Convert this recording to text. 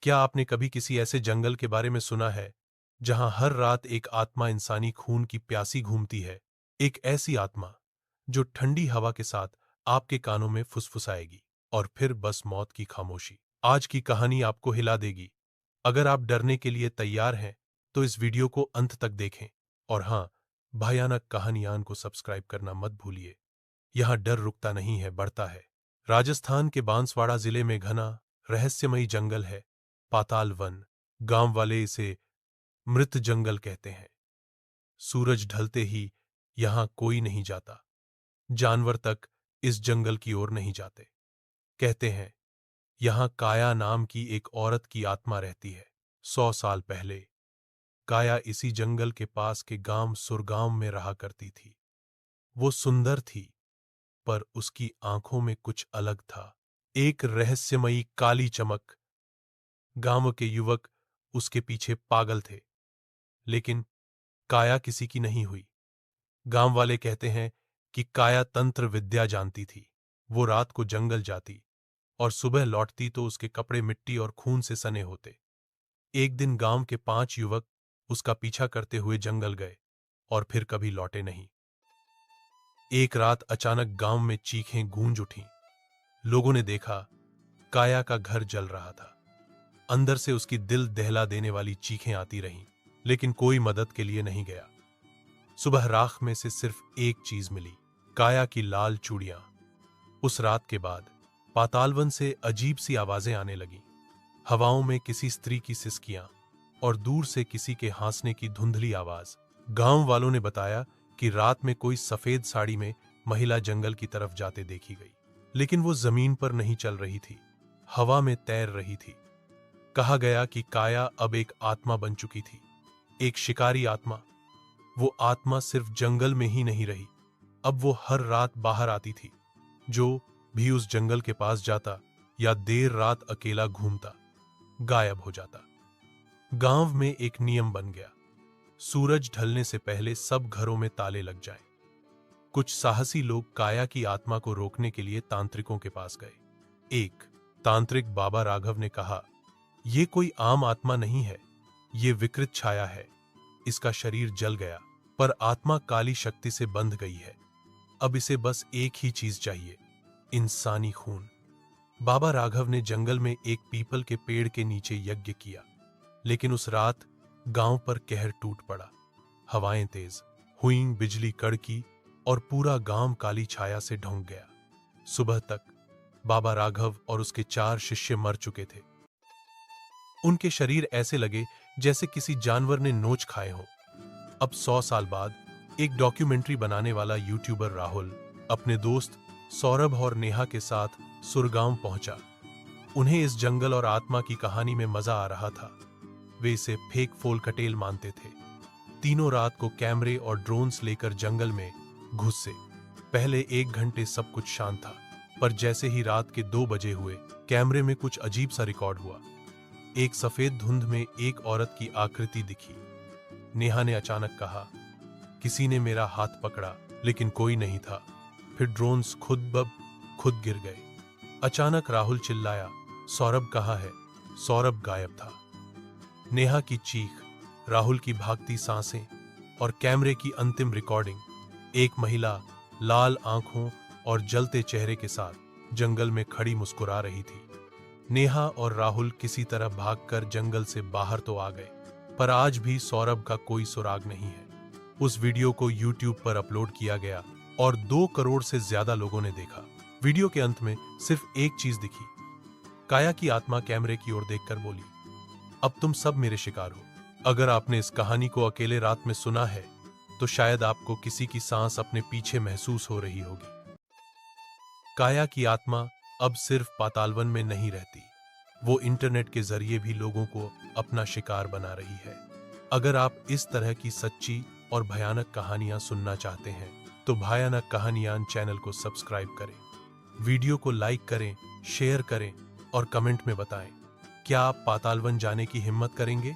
क्या आपने कभी किसी ऐसे जंगल के बारे में सुना है जहां हर रात एक आत्मा इंसानी खून की प्यासी घूमती है? एक ऐसी आत्मा जो ठंडी हवा के साथ आपके कानों में फुसफुसाएगी और फिर बस मौत की खामोशी। आज की कहानी आपको हिला देगी। अगर आप डरने के लिए तैयार हैं तो इस वीडियो को अंत तक देखें। और हाँ, भयानक कहानियां को सब्सक्राइब करना मत भूलिए। यहां डर रुकता नहीं है, बढ़ता है। राजस्थान के बांसवाड़ा जिले में घना रहस्यमयी जंगल है, पाताल वन। गांव वाले इसे मृत जंगल कहते हैं। सूरज ढलते ही यहां कोई नहीं जाता, जानवर तक इस जंगल की ओर नहीं जाते। कहते हैं यहां काया नाम की एक औरत की आत्मा रहती है। 100 साल पहले काया इसी जंगल के पास के गांव सुरगांव में रहा करती थी। वो सुंदर थी, पर उसकी आंखों में कुछ अलग था, एक रहस्यमयी काली चमक। गांव के युवक उसके पीछे पागल थे, लेकिन काया किसी की नहीं हुई। गांव वाले कहते हैं कि काया तंत्र विद्या जानती थी। वो रात को जंगल जाती और सुबह लौटती तो उसके कपड़े मिट्टी और खून से सने होते। एक दिन गांव के 5 युवक उसका पीछा करते हुए जंगल गए और फिर कभी लौटे नहीं। एक रात अचानक गांव में चीखें गूंज उठीं। लोगों ने देखा काया का घर जल रहा था। अंदर से उसकी दिल दहला देने वाली चीखें आती रहीं, लेकिन कोई मदद के लिए नहीं गया। सुबह राख में से सिर्फ एक चीज मिली, काया की लाल चूड़ियां। उस रात के बाद पातालवन से अजीब सी आवाजें आने लगीं। हवाओं में किसी स्त्री की सिसकियां और दूर से किसी के हंसने की धुंधली आवाज। गांव वालों ने बताया कि रात में कोई सफेद साड़ी में महिला जंगल की तरफ जाते देखी गई, लेकिन वो जमीन पर नहीं चल रही थी, हवा में तैर रही थी। कहा गया कि काया अब एक आत्मा बन चुकी थी, एक शिकारी आत्मा। वो आत्मा सिर्फ जंगल में ही नहीं रही, अब वो हर रात बाहर आती थी। जो भी उस जंगल के पास जाता या देर रात अकेला घूमता, गायब हो जाता। गांव में एक नियम बन गया, सूरज ढलने से पहले सब घरों में ताले लग जाएं। कुछ साहसी लोग काया की आत्मा को रोकने के लिए तांत्रिकों के पास गए। एक तांत्रिक बाबा राघव ने कहा, ये कोई आम आत्मा नहीं है, ये विकृत छाया है। इसका शरीर जल गया, पर आत्मा काली शक्ति से बंध गई है। अब इसे बस एक ही चीज चाहिए, इंसानी खून। बाबा राघव ने जंगल में एक पीपल के पेड़ के नीचे यज्ञ किया, लेकिन उस रात गांव पर कहर टूट पड़ा। हवाएं तेज हुईं, बिजली कड़की और पूरा गांव काली छाया से ढंक गया। सुबह तक बाबा राघव और उसके 4 शिष्य मर चुके थे। उनके शरीर ऐसे लगे जैसे किसी जानवर ने नोच खाए हों। अब 100 साल बाद एक डॉक्यूमेंट्री बनाने वाला यूट्यूबर राहुल अपने दोस्त सौरभ और नेहा के साथ सुरगांव पहुंचा। उन्हें इस जंगल और आत्मा की कहानी में मजा आ रहा था। वे इसे फेक फोलकटेल मानते थे। तीनों रात को कैमरे और ड्रोन्स लेकर जंगल में घुसे। पहले 1 घंटे सब कुछ शांत था, पर जैसे ही रात के 2 बजे हुए, कैमरे में कुछ अजीब सा रिकॉर्ड हुआ। एक सफेद धुंध में एक औरत की आकृति दिखी। नेहा ने अचानक कहा, किसी ने मेरा हाथ पकड़ा, लेकिन कोई नहीं था। फिर ड्रोन्स खुद ब खुद गिर गए। अचानक राहुल चिल्लाया, सौरभ कहाँ है? सौरभ गायब था। नेहा की चीख, राहुल की भागती सांसें और कैमरे की अंतिम रिकॉर्डिंग। एक महिला लाल आंखों और जलते चेहरे के साथ जंगल में खड़ी मुस्कुरा रही थी। नेहा और राहुल किसी तरह भागकर जंगल से बाहर तो आ गए, पर आज भी सौरभ का कोई सुराग नहीं है। उस वीडियो को YouTube पर अपलोड किया गया और 2 करोड़ से ज्यादा लोगों ने देखा। वीडियो के अंत में सिर्फ एक चीज दिखी, काया की आत्मा कैमरे की ओर देखकर बोली, अब तुम सब मेरे शिकार हो। अगर आपने इस कहानी को अकेले रात में सुना है, तो शायद आपको किसी की सांस अपने पीछे महसूस हो रही होगी। काया की आत्मा अब सिर्फ पातालवन में नहीं रहती, वो इंटरनेट के जरिए भी लोगों को अपना शिकार बना रही है। अगर आप इस तरह की सच्ची और भयानक कहानियां सुनना चाहते हैं, तो भयानक कहानियां चैनल को सब्सक्राइब करें, वीडियो को लाइक करें, शेयर करें और कमेंट में बताएं, क्या आप पातालवन जाने की हिम्मत करेंगे?